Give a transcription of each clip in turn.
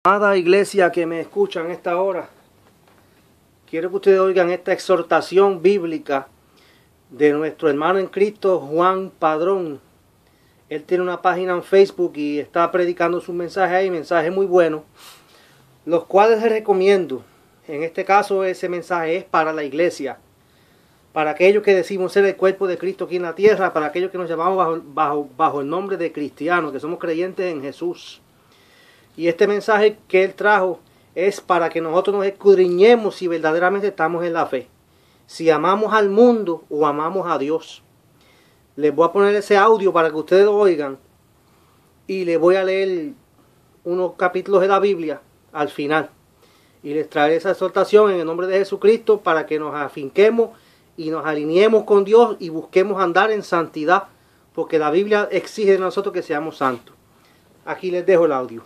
Amada iglesia que me escuchan en esta hora, quiero que ustedes oigan esta exhortación bíblica de nuestro hermano en Cristo, Juan Padrón. Él tiene una página en Facebook y está predicando sus mensajes ahí, mensajes muy buenos, los cuales les recomiendo. En este caso ese mensaje es para la iglesia, para aquellos que decimos ser el cuerpo de Cristo aquí en la tierra, para aquellos que nos llamamos bajo el nombre de cristianos, que somos creyentes en Jesús. Y este mensaje que él trajo es para que nosotros nos escudriñemos si verdaderamente estamos en la fe, si amamos al mundo o amamos a Dios. Les voy a poner ese audio para que ustedes lo oigan y les voy a leer unos capítulos de la Biblia al final. Y les traeré esa exhortación en el nombre de Jesucristo para que nos afinquemos y nos alineemos con Dios y busquemos andar en santidad, porque la Biblia exige de nosotros que seamos santos. Aquí les dejo el audio.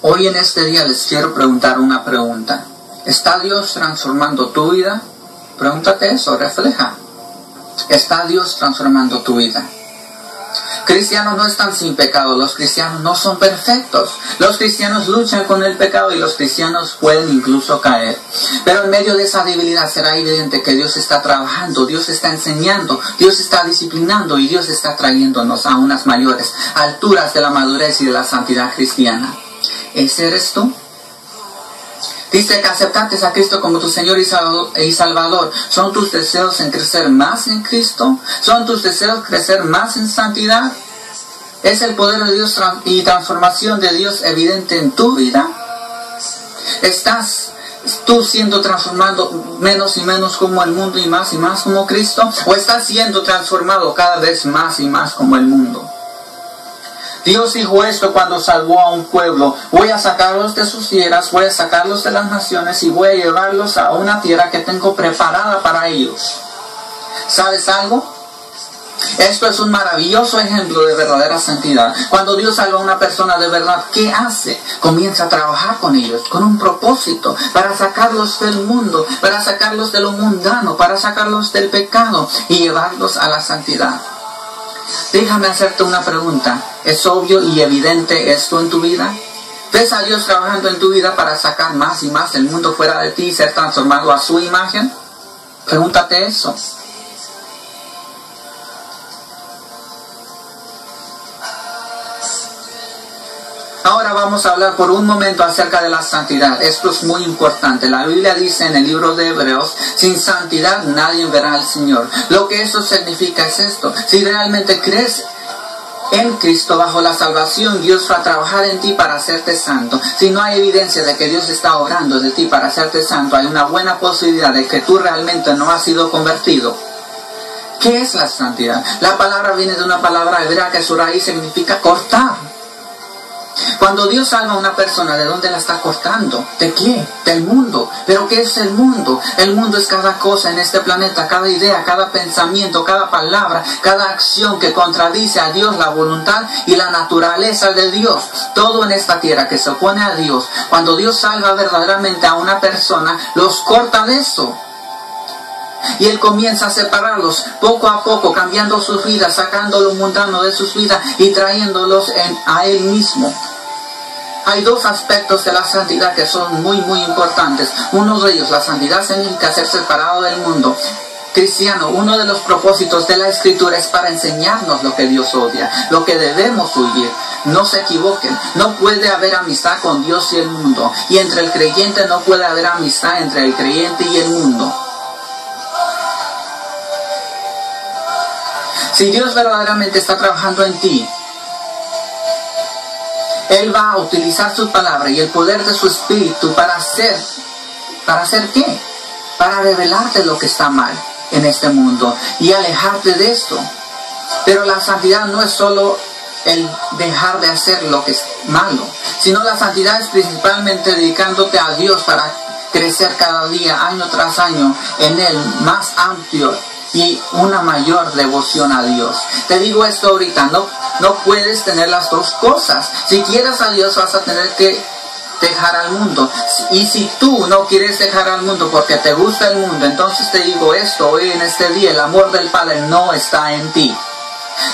Hoy en este día les quiero preguntar una pregunta. ¿Está Dios transformando tu vida? Pregúntate eso, refleja. ¿Está Dios transformando tu vida? Cristianos no están sin pecado, los cristianos no son perfectos. Los cristianos luchan con el pecado y los cristianos pueden incluso caer. Pero en medio de esa debilidad será evidente que Dios está trabajando, Dios está enseñando, Dios está disciplinando y Dios está trayéndonos a unas mayores alturas de la madurez y de la santidad cristiana. ¿Ese eres tú? Dice que aceptaste a Cristo como tu Señor y Salvador. ¿Son tus deseos en crecer más en Cristo? ¿Son tus deseos crecer más en santidad? ¿Es el poder de Dios y transformación de Dios evidente en tu vida? ¿Estás tú siendo transformado menos y menos como el mundo y más como Cristo? ¿O estás siendo transformado cada vez más y más como el mundo? Dios dijo esto cuando salvó a un pueblo: voy a sacarlos de sus tierras, voy a sacarlos de las naciones y voy a llevarlos a una tierra que tengo preparada para ellos. ¿Sabes algo? Esto es un maravilloso ejemplo de verdadera santidad. Cuando Dios salva a una persona de verdad, ¿qué hace? Comienza a trabajar con ellos, con un propósito, para sacarlos del mundo, para sacarlos de lo mundano, para sacarlos del pecado y llevarlos a la santidad. Déjame hacerte una pregunta. ¿Es obvio y evidente esto en tu vida? ¿Ves a Dios trabajando en tu vida para sacar más y más el mundo fuera de ti y ser transformado a su imagen? Pregúntate eso. Ahora vamos a hablar por un momento acerca de la santidad. Esto es muy importante. La Biblia dice en el libro de Hebreos: sin santidad nadie verá al Señor. Lo que eso significa es esto: si realmente crees en Cristo bajo la salvación, Dios va a trabajar en ti para hacerte santo. Si no hay evidencia de que Dios está obrando de ti para hacerte santo, hay una buena posibilidad de que tú realmente no has sido convertido. ¿Qué es la santidad? La palabra viene de una palabra hebrea que su raíz significa cortar. Cuando Dios salva a una persona, ¿de dónde la está cortando? ¿De qué? Del mundo. ¿Pero qué es el mundo? El mundo es cada cosa en este planeta, cada idea, cada pensamiento, cada palabra, cada acción que contradice a Dios, la voluntad y la naturaleza de Dios. Todo en esta tierra que se opone a Dios. Cuando Dios salva verdaderamente a una persona, los corta de eso. Y Él comienza a separarlos poco a poco, cambiando sus vidas, sacando lo mundano de sus vidas y trayéndolos a Él mismo. Hay dos aspectos de la santidad que son muy importantes. Uno de ellos, la santidad significa ser separado del mundo. Cristiano, uno de los propósitos de la Escritura es para enseñarnos lo que Dios odia, lo que debemos huir. No se equivoquen, no puede haber amistad con Dios y el mundo. Y entre el creyente no puede haber amistad entre el creyente y el mundo. Si Dios verdaderamente está trabajando en ti, Él va a utilizar su palabra y el poder de su espíritu ¿para hacer qué? Para revelarte lo que está mal en este mundo y alejarte de esto. Pero la santidad no es solo el dejar de hacer lo que es malo, sino la santidad es principalmente dedicándote a Dios para crecer cada día, año tras año, en Él más amplio y una mayor devoción a Dios. Te digo esto ahorita, no puedes tener las dos cosas. Si quieres a Dios vas a tener que dejar al mundo. Y si tú no quieres dejar al mundo porque te gusta el mundo, entonces te digo esto hoy en este día: el amor del Padre no está en ti.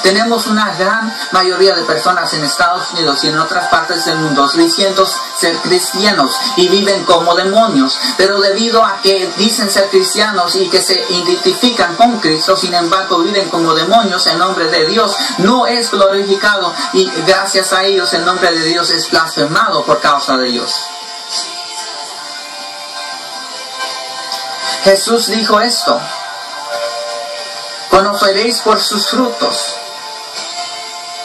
Tenemos una gran mayoría de personas en Estados Unidos y en otras partes del mundo diciendo ser cristianos y viven como demonios, pero debido a que dicen ser cristianos y que se identifican con Cristo, sin embargo viven como demonios, el nombre de Dios no es glorificado y gracias a ellos el nombre de Dios es blasfemado por causa de ellos. Jesús dijo esto: conoceréis por sus frutos.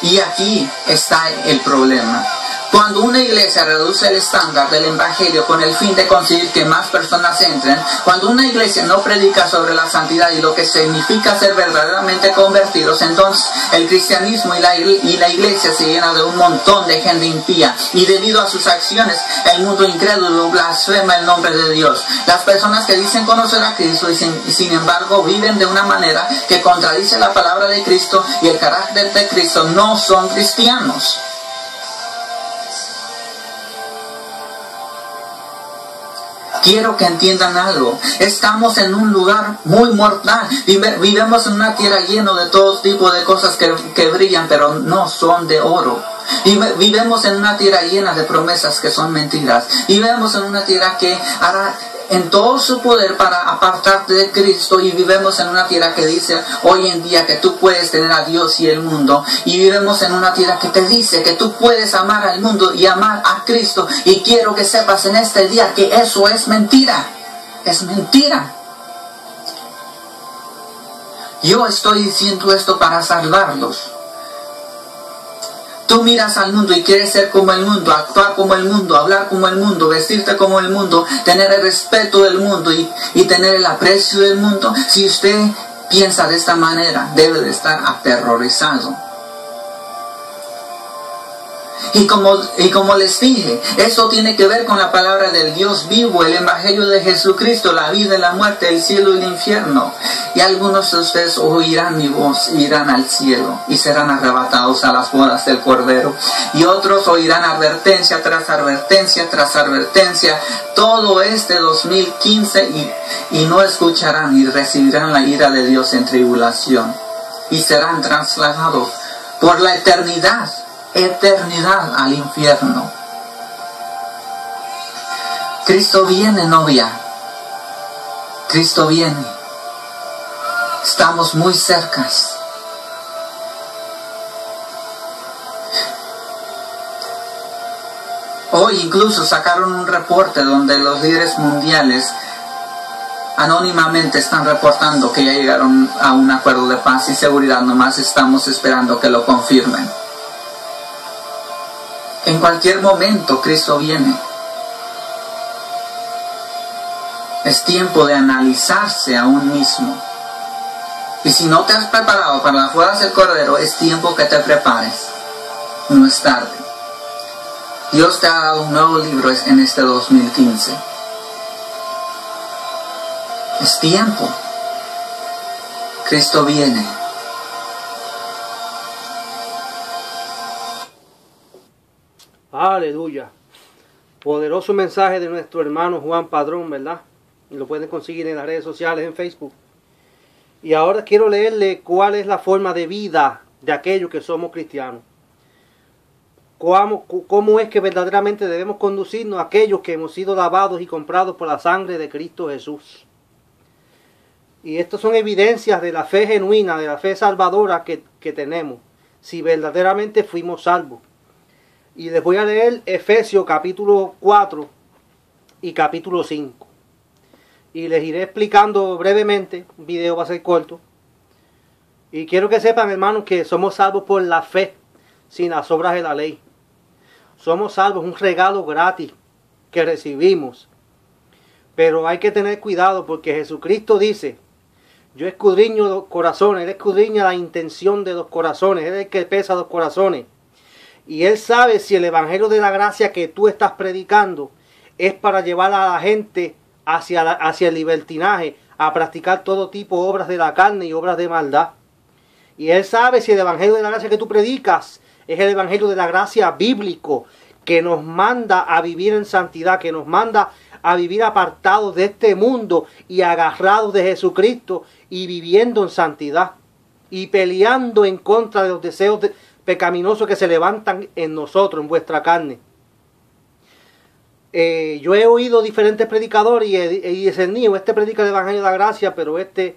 Y aquí está el problema. Cuando una iglesia reduce el estándar del evangelio con el fin de conseguir que más personas entren, cuando una iglesia no predica sobre la santidad y lo que significa ser verdaderamente convertidos, entonces el cristianismo y la iglesia se llena de un montón de gente impía, y debido a sus acciones el mundo incrédulo blasfema el nombre de Dios. Las personas que dicen conocer a Cristo y sin embargo viven de una manera que contradice la palabra de Cristo y el carácter de Cristo no son cristianos. Quiero que entiendan algo. Estamos en un lugar muy mortal. Vivimos en una tierra llena de todo tipo de cosas que brillan, pero no son de oro. Y vivimos en una tierra llena de promesas que son mentiras. Y vivimos en una tierra que hará en todo su poder para apartarte de Cristo, y vivimos en una tierra que dice hoy en día que tú puedes tener a Dios y el mundo, y vivimos en una tierra que te dice que tú puedes amar al mundo y amar a Cristo, y quiero que sepas en este día que eso es mentira. Es mentira. Yo estoy diciendo esto para salvarlos. Tú miras al mundo y quieres ser como el mundo, actuar como el mundo, hablar como el mundo, vestirte como el mundo, tener el respeto del mundo y tener el aprecio del mundo. Si usted piensa de esta manera, debe de estar aterrorizado. Y como les dije, esto tiene que ver con la palabra del Dios vivo, el evangelio de Jesucristo, la vida y la muerte, el cielo y el infierno. Y algunos de ustedes oirán mi voz, irán al cielo y serán arrebatados a las bodas del Cordero. Y otros oirán advertencia tras advertencia tras advertencia, todo este 2015, y no escucharán y recibirán la ira de Dios en tribulación. Y serán trasladados por la eternidad al infierno. Cristo viene, novia. Cristo viene. Estamos muy cercas. Hoy incluso sacaron un reporte donde los líderes mundiales anónimamente están reportando que ya llegaron a un acuerdo de paz y seguridad. Nomás estamos esperando que lo confirmen. En cualquier momento Cristo viene. Es tiempo de analizarse a uno mismo. Y si no te has preparado para las bodas del Cordero, es tiempo que te prepares. No es tarde. Dios te ha dado un nuevo libro en este 2015. Es tiempo. Cristo viene. Aleluya. Poderoso mensaje de nuestro hermano Juan Padrón, ¿verdad? Y lo pueden conseguir en las redes sociales, en Facebook. Y ahora quiero leerle cuál es la forma de vida de aquellos que somos cristianos. Cómo es que verdaderamente debemos conducirnos aquellos que hemos sido lavados y comprados por la sangre de Cristo Jesús. Y estas son evidencias de la fe genuina, de la fe salvadora que tenemos, si verdaderamente fuimos salvos. Y les voy a leer Efesios capítulo 4 y capítulo 5. Y les iré explicando brevemente, un video va a ser corto. Y quiero que sepan, hermanos, que somos salvos por la fe, sin las obras de la ley. Somos salvos, un regalo gratis que recibimos. Pero hay que tener cuidado porque Jesucristo dice: yo escudriño los corazones, Él escudriña la intención de los corazones, Él es el que pesa los corazones. Y Él sabe si el evangelio de la gracia que tú estás predicando es para llevar a la gente hacia el libertinaje, a practicar todo tipo de obras de la carne y obras de maldad. Y Él sabe si el evangelio de la gracia que tú predicas es el evangelio de la gracia bíblico, que nos manda a vivir en santidad, que nos manda a vivir apartados de este mundo y agarrados de Jesucristo y viviendo en santidad y peleando en contra de los deseos pecaminosos que se levantan en nosotros, en vuestra carne. Yo he oído diferentes predicadores y he discernido, este predica el Evangelio de la Gracia, pero este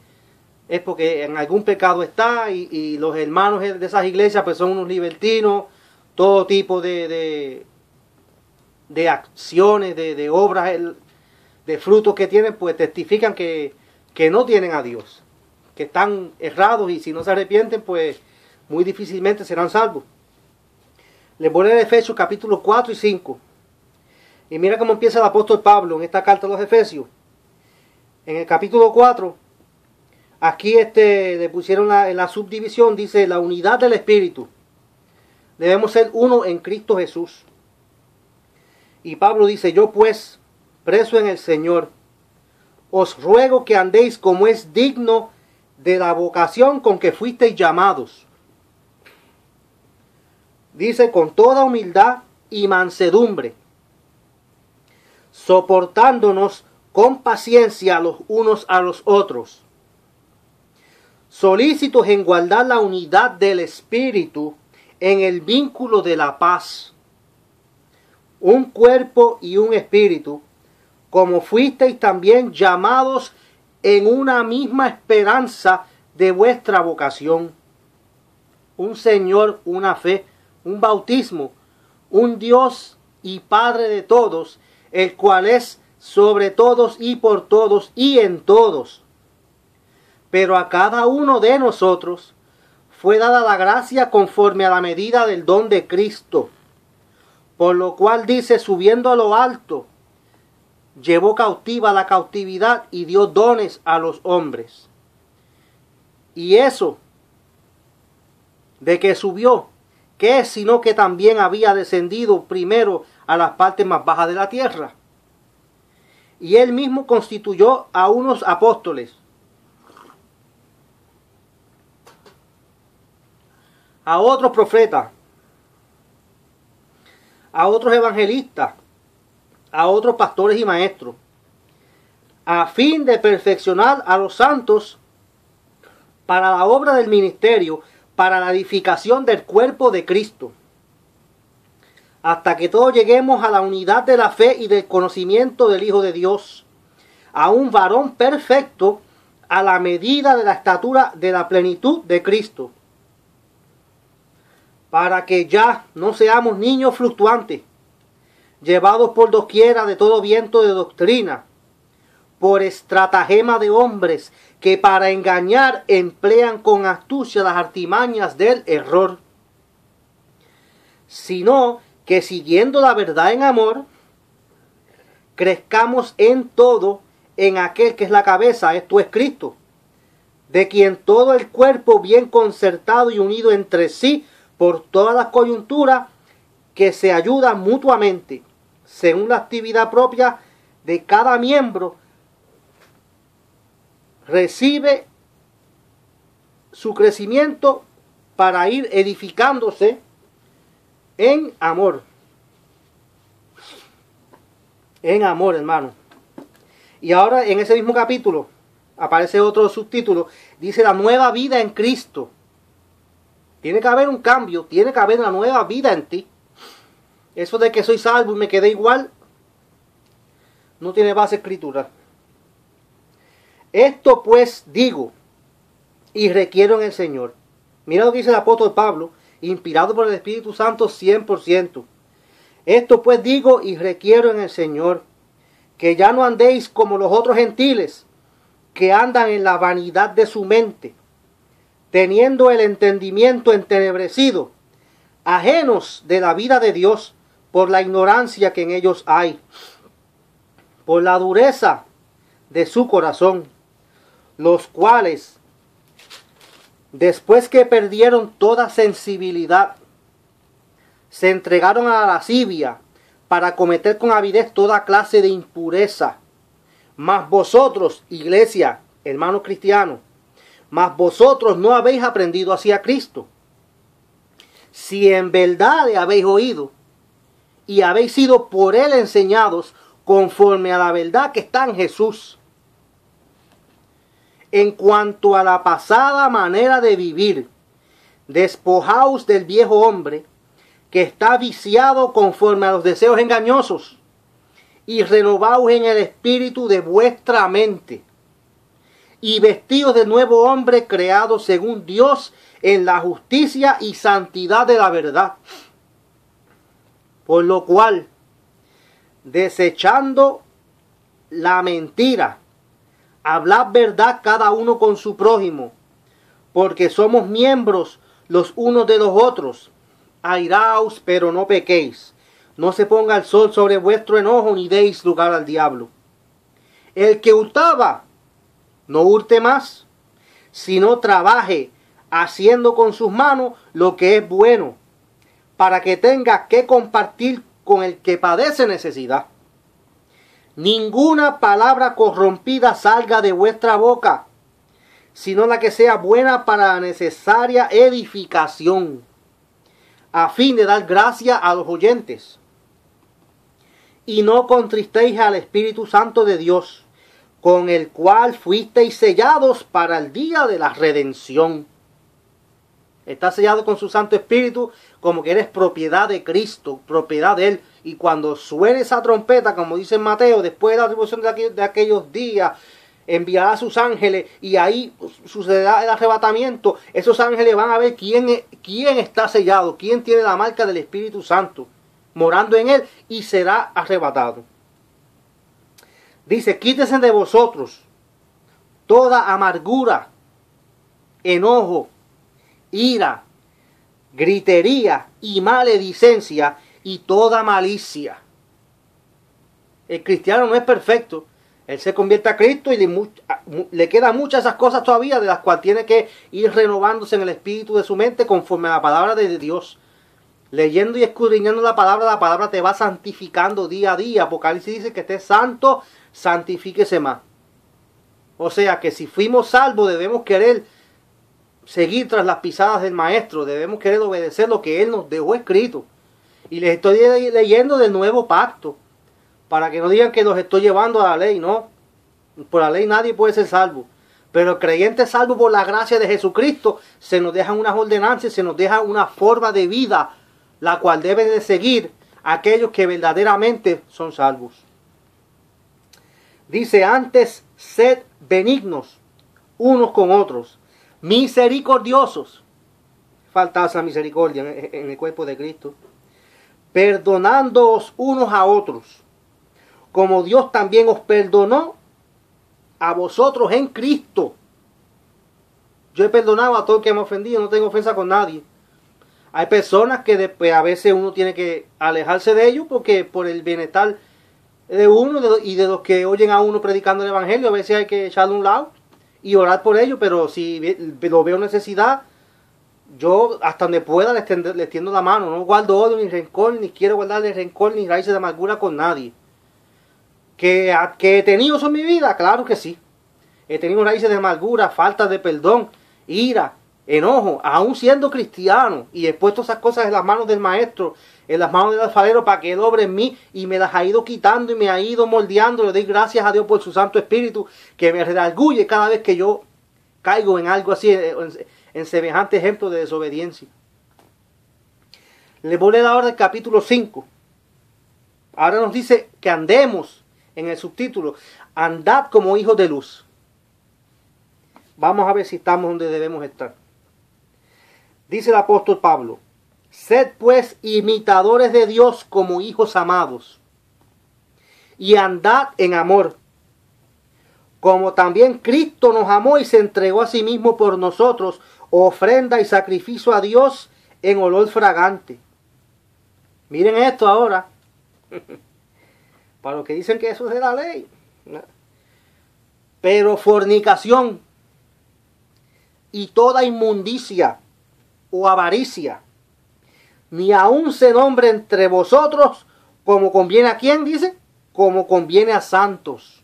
es porque en algún pecado está, y los hermanos de esas iglesias pues son unos libertinos, todo tipo de acciones, de obras, de frutos que tienen, pues testifican que no tienen a Dios, que están errados, y si no se arrepienten, pues muy difícilmente serán salvos. Les voy a leer Efesios capítulo 4 y 5. Y mira cómo empieza el apóstol Pablo en esta carta a los Efesios. En el capítulo 4, aquí le pusieron en la subdivisión, dice: la unidad del Espíritu. Debemos ser uno en Cristo Jesús. Y Pablo dice: yo pues, preso en el Señor, os ruego que andéis como es digno de la vocación con que fuisteis llamados. Dice: con toda humildad y mansedumbre, soportándonos con paciencia los unos a los otros, solícitos en guardar la unidad del Espíritu en el vínculo de la paz. Un cuerpo y un espíritu, como fuisteis también llamados en una misma esperanza de vuestra vocación. Un Señor, una fe, un bautismo, un Dios y Padre de todos, el cual es sobre todos y por todos y en todos. Pero a cada uno de nosotros fue dada la gracia conforme a la medida del don de Cristo. Por lo cual dice: subiendo a lo alto, llevó cautiva la cautividad y dio dones a los hombres. Y eso de que subió, ¿qué es sino que también había descendido primero a las partes más bajas de la tierra? Y él mismo constituyó a unos apóstoles, a otros profetas, a otros evangelistas, a otros pastores y maestros, a fin de perfeccionar a los santos para la obra del ministerio, para la edificación del cuerpo de Cristo, hasta que todos lleguemos a la unidad de la fe y del conocimiento del Hijo de Dios, a un varón perfecto, a la medida de la estatura de la plenitud de Cristo, para que ya no seamos niños fluctuantes, llevados por doquiera de todo viento de doctrina, por estratagema de hombres que para engañar emplean con astucia las artimañas del error, sino que siguiendo la verdad en amor, crezcamos en todo en aquel que es la cabeza, esto es Cristo, de quien todo el cuerpo bien concertado y unido entre sí por todas las coyunturas que se ayudan mutuamente, según la actividad propia de cada miembro, recibe su crecimiento para ir edificándose en amor. En amor, hermano. Y ahora en ese mismo capítulo aparece otro subtítulo, dice: la nueva vida en Cristo. Tiene que haber un cambio, tiene que haber una nueva vida en ti. Eso de que soy salvo y me quedé igual, no tiene base escritura. Esto pues digo y requiero en el Señor. Mira lo que dice el apóstol Pablo, inspirado por el Espíritu Santo 100%. Esto pues digo y requiero en el Señor, que ya no andéis como los otros gentiles, que andan en la vanidad de su mente, teniendo el entendimiento entenebrecido, ajenos de la vida de Dios, por la ignorancia que en ellos hay, por la dureza de su corazón, los cuales, después que perdieron toda sensibilidad, se entregaron a la lascivia para cometer con avidez toda clase de impureza. Mas vosotros, iglesia, hermanos cristianos, mas vosotros no habéis aprendido así a Cristo. Si en verdad le habéis oído y habéis sido por él enseñados conforme a la verdad que está en Jesús. En cuanto a la pasada manera de vivir, despojaos del viejo hombre que está viciado conforme a los deseos engañosos, y renovaos en el espíritu de vuestra mente, y vestidos del nuevo hombre creado según Dios en la justicia y santidad de la verdad. Por lo cual, desechando la mentira, hablad verdad cada uno con su prójimo, porque somos miembros los unos de los otros. Airaos, pero no pequéis. No se ponga el sol sobre vuestro enojo, ni deis lugar al diablo. El que hurtaba, no hurte más, sino trabaje, haciendo con sus manos lo que es bueno, para que tenga que compartir con el que padece necesidad. Ninguna palabra corrompida salga de vuestra boca, sino la que sea buena para la necesaria edificación, a fin de dar gracia a los oyentes. Y no contristéis al Espíritu Santo de Dios, con el cual fuisteis sellados para el día de la redención. Estás sellado con su Santo Espíritu, como que eres propiedad de Cristo, propiedad de Él. Y cuando suene esa trompeta, como dice en Mateo, después de la tribulación de aquellos días, enviará a sus ángeles y ahí sucederá el arrebatamiento. Esos ángeles van a ver quién está sellado, quién tiene la marca del Espíritu Santo, morando en Él, y será arrebatado. Dice, quítese de vosotros toda amargura, enojo, ira, gritería y maledicencia y toda malicia. El cristiano no es perfecto. Él se convierte a Cristo y le quedan muchas de esas cosas todavía, de las cuales tiene que ir renovándose en el espíritu de su mente conforme a la palabra de Dios. Leyendo y escudriñando la palabra te va santificando día a día. Apocalipsis dice que esté santo, santifíquese más. O sea que si fuimos salvos debemos querer seguir tras las pisadas del Maestro, debemos querer obedecer lo que Él nos dejó escrito. Y les estoy leyendo del nuevo pacto, para que no digan que los estoy llevando a la ley, no. Por la ley nadie puede ser salvo. Pero el creyente es salvo por la gracia de Jesucristo. Se nos dejan unas ordenanzas, se nos deja una forma de vida, la cual deben de seguir aquellos que verdaderamente son salvos. Dice, antes sed benignos unos con otros, misericordiosos. Falta esa misericordia en el cuerpo de Cristo. Perdonándoos unos a otros, como Dios también os perdonó a vosotros en Cristo. Yo he perdonado a todo el que me ha ofendido, no tengo ofensa con nadie. Hay personas que después a veces uno tiene que alejarse de ellos porque por el bienestar de uno y de los que oyen a uno predicando el evangelio, a veces hay que echarle a un lado y orar por ellos, pero si lo veo necesidad, yo hasta donde pueda les tiendo la mano. No guardo odio ni rencor, ni quiero guardarle rencor ni raíces de amargura con nadie. ¿Que he tenido eso en mi vida? Claro que sí. He tenido raíces de amargura, falta de perdón, ira, enojo, aún siendo cristiano, y he puesto esas cosas en las manos del Maestro, en las manos del alfarero, para que Él obre en mí, y me las ha ido quitando y me ha ido moldeando. Le doy gracias a Dios por su Santo Espíritu, que me redarguye cada vez que yo caigo en algo así, en semejante ejemplo de desobediencia. Le voy a leer ahora el capítulo 5. Ahora nos dice que andemos, en el subtítulo, andad como hijos de luz. Vamos a ver si estamos donde debemos estar. Dice el apóstol Pablo, sed pues imitadores de Dios como hijos amados, y andad en amor, como también Cristo nos amó y se entregó a sí mismo por nosotros, ofrenda y sacrificio a Dios en olor fragante. Miren esto ahora, para los que dicen que eso es de la ley. Pero fornicación y toda inmundicia o avaricia, ni aun se nombre entre vosotros como conviene a quién, dice, como conviene a santos.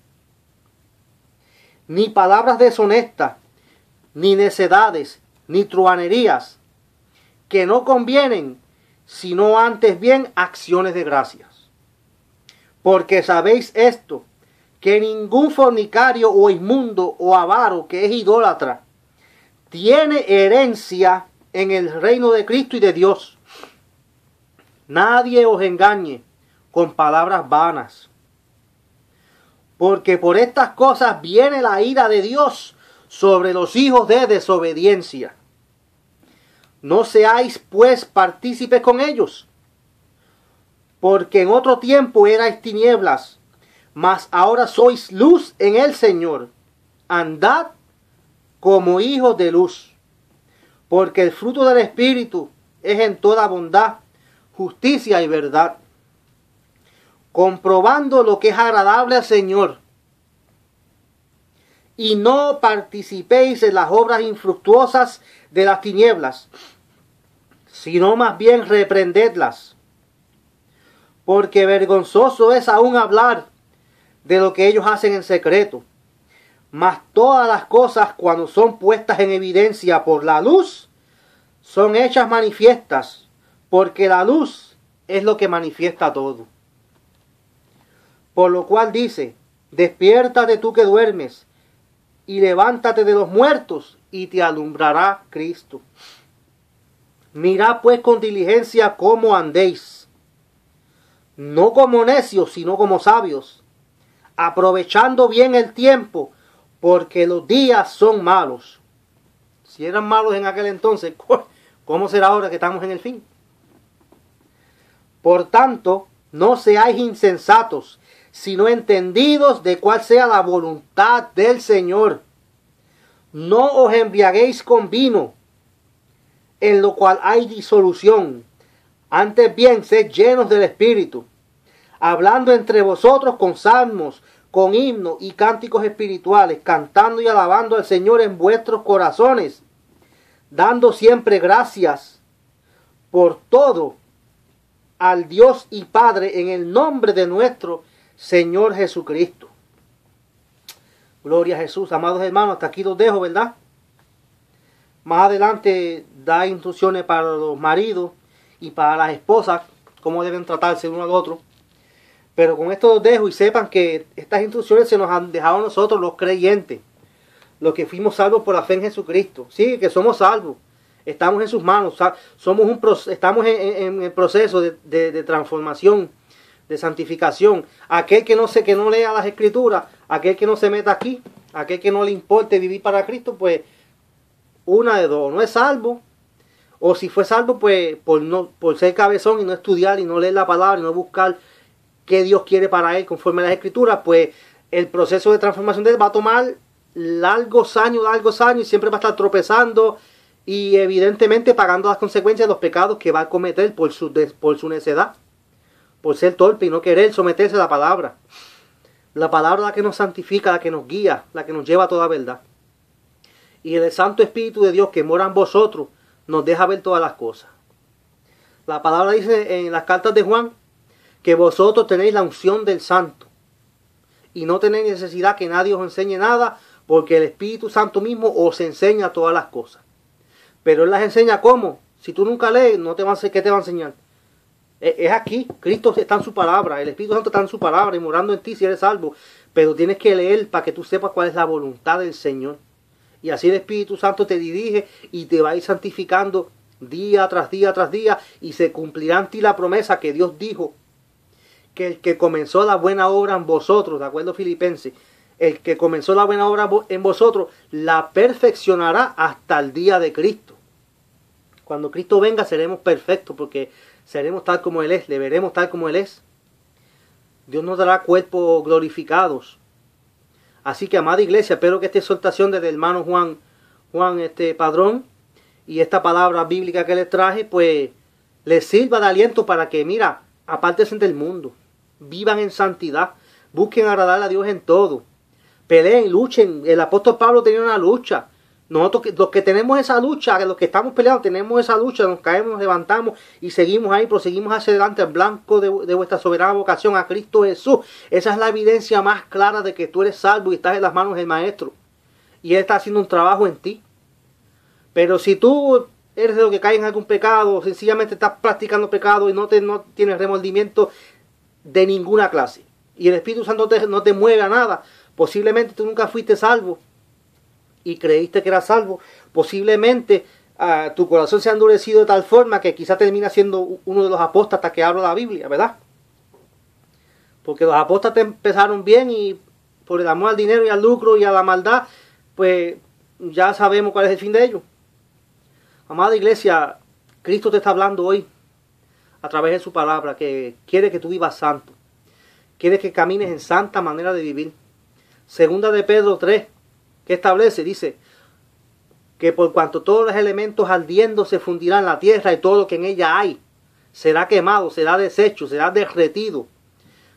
Ni palabras deshonestas, ni necedades, ni truhanerías, que no convienen, sino antes bien acciones de gracias. Porque sabéis esto, que ningún fornicario o inmundo o avaro que es idólatra tiene herencia en el reino de Cristo y de Dios. Nadie os engañe con palabras vanas, porque por estas cosas viene la ira de Dios sobre los hijos de desobediencia. No seáis pues partícipes con ellos, porque en otro tiempo erais tinieblas, mas ahora sois luz en el Señor. Andad como hijos de luz, porque el fruto del Espíritu es en toda bondad, justicia y verdad, comprobando lo que es agradable al Señor. Y no participéis en las obras infructuosas de las tinieblas, sino más bien reprendedlas, porque vergonzoso es aún hablar de lo que ellos hacen en secreto. Mas todas las cosas, cuando son puestas en evidencia por la luz, son hechas manifiestas, porque la luz es lo que manifiesta todo. Por lo cual dice, despiértate tú que duermes, y levántate de los muertos, y te alumbrará Cristo. Mirad pues con diligencia cómo andéis, no como necios, sino como sabios, aprovechando bien el tiempo, porque los días son malos. Si eran malos en aquel entonces, ¿cómo será ahora que estamos en el fin? Por tanto, no seáis insensatos, sino entendidos de cuál sea la voluntad del Señor. No os embriaguéis con vino, en lo cual hay disolución. Antes bien, sed llenos del Espíritu, hablando entre vosotros con salmos, con himnos y cánticos espirituales, cantando y alabando al Señor en vuestros corazones, dando siempre gracias por todo al Dios y Padre en el nombre de nuestro Señor Jesucristo. Gloria a Jesús. Amados hermanos, hasta aquí los dejo, ¿verdad? Más adelante da instrucciones para los maridos y para las esposas, cómo deben tratarse uno al otro. Pero con esto los dejo y sepan que estas instrucciones se nos han dejado a nosotros los creyentes, los que fuimos salvos por la fe en Jesucristo. Sí, que somos salvos. Estamos en sus manos. Estamos en el proceso de transformación, de santificación. Aquel que no lea las Escrituras, aquel que no se meta aquí, aquel que no le importe vivir para Cristo, pues una de dos, no es salvo, o si fue salvo, pues por ser cabezón y no estudiar y no leer la palabra y no buscar qué Dios quiere para él conforme a las Escrituras, pues el proceso de transformación de él va a tomar largos años y siempre va a estar tropezando y evidentemente pagando las consecuencias de los pecados que va a cometer por su necedad, por ser torpe y no querer someterse a la palabra. La palabra es la que nos santifica, la que nos guía, la que nos lleva a toda verdad. Y el Santo Espíritu de Dios que mora en vosotros nos deja ver todas las cosas. La palabra dice en las cartas de Juan que vosotros tenéis la unción del Santo y no tenéis necesidad que nadie os enseñe nada, porque el Espíritu Santo mismo os enseña todas las cosas. Pero Él las enseña ¿cómo? Si tú nunca lees, ¿qué te va a enseñar? Es aquí, Cristo está en su palabra, el Espíritu Santo está en su palabra y morando en ti si eres salvo. Pero tienes que leer para que tú sepas cuál es la voluntad del Señor. Y así el Espíritu Santo te dirige y te va a ir santificando día tras día tras día, y se cumplirá en ti la promesa que Dios dijo, que el que comenzó la buena obra en vosotros, de acuerdo a Filipenses, el que comenzó la buena obra en vosotros, la perfeccionará hasta el día de Cristo. Cuando Cristo venga seremos perfectos, porque seremos tal como Él es, le veremos tal como Él es. Dios nos dará cuerpos glorificados. Así que, amada iglesia, espero que esta exhortación del hermano Juan Padrón y esta palabra bíblica que les traje, pues les sirva de aliento para que, mira, apártense del mundo, vivan en santidad, busquen agradar a Dios en todo, peleen, luchen. El apóstol Pablo tenía una lucha. Nosotros, los que tenemos esa lucha, los que estamos peleando, tenemos esa lucha, nos caemos, nos levantamos y seguimos ahí, proseguimos hacia adelante al blanco de vuestra soberana vocación, a Cristo Jesús. Esa es la evidencia más clara de que tú eres salvo y estás en las manos del Maestro. Y Él está haciendo un trabajo en ti. Pero si tú eres de los que caen en algún pecado, o sencillamente estás practicando pecado y no tienes remordimiento de ninguna clase, y el Espíritu Santo no te mueve a nada, posiblemente tú nunca fuiste salvo y creíste que eras salvo, posiblemente tu corazón se ha endurecido de tal forma que quizás termina siendo uno de los apóstatas que habla la Biblia, ¿verdad? Porque los apóstatas empezaron bien y por el amor al dinero y al lucro y a la maldad, pues ya sabemos cuál es el fin de ellos. Amada iglesia, Cristo te está hablando hoy a través de su palabra, que quiere que tú vivas santo, quiere que camines en santa manera de vivir. Segunda de Pedro 3, que establece, dice, que por cuanto todos los elementos ardiendo se fundirán en la tierra y todo lo que en ella hay será quemado, será deshecho, será derretido.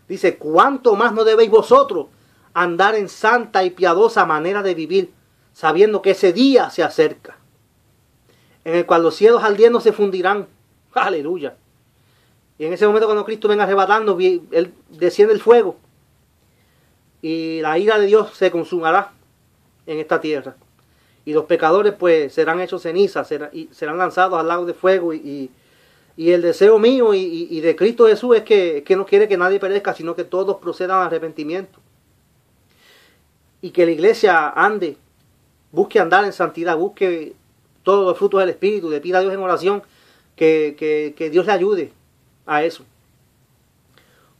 Dice, ¿cuánto más no debéis vosotros andar en santa y piadosa manera de vivir, sabiendo que ese día se acerca, en el cual los cielos ardiendo se fundirán? Aleluya. Y en ese momento cuando Cristo venga arrebatando, Él desciende el fuego y la ira de Dios se consumará en esta tierra. Y los pecadores pues serán hechos cenizas, serán lanzados al lago de fuego. Y el deseo mío y de Cristo Jesús es que no quiere que nadie perezca, sino que todos procedan al arrepentimiento. Y que la iglesia busque andar en santidad, busque todos los frutos del Espíritu, le pida a Dios en oración que Dios le ayude a eso.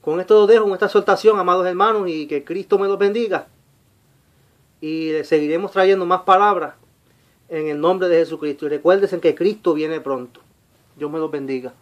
Con esto los dejo, con esta exhortación, amados hermanos, y que Cristo me los bendiga. Y le seguiremos trayendo más palabras en el nombre de Jesucristo. Y recuérdense que Cristo viene pronto. Dios me los bendiga.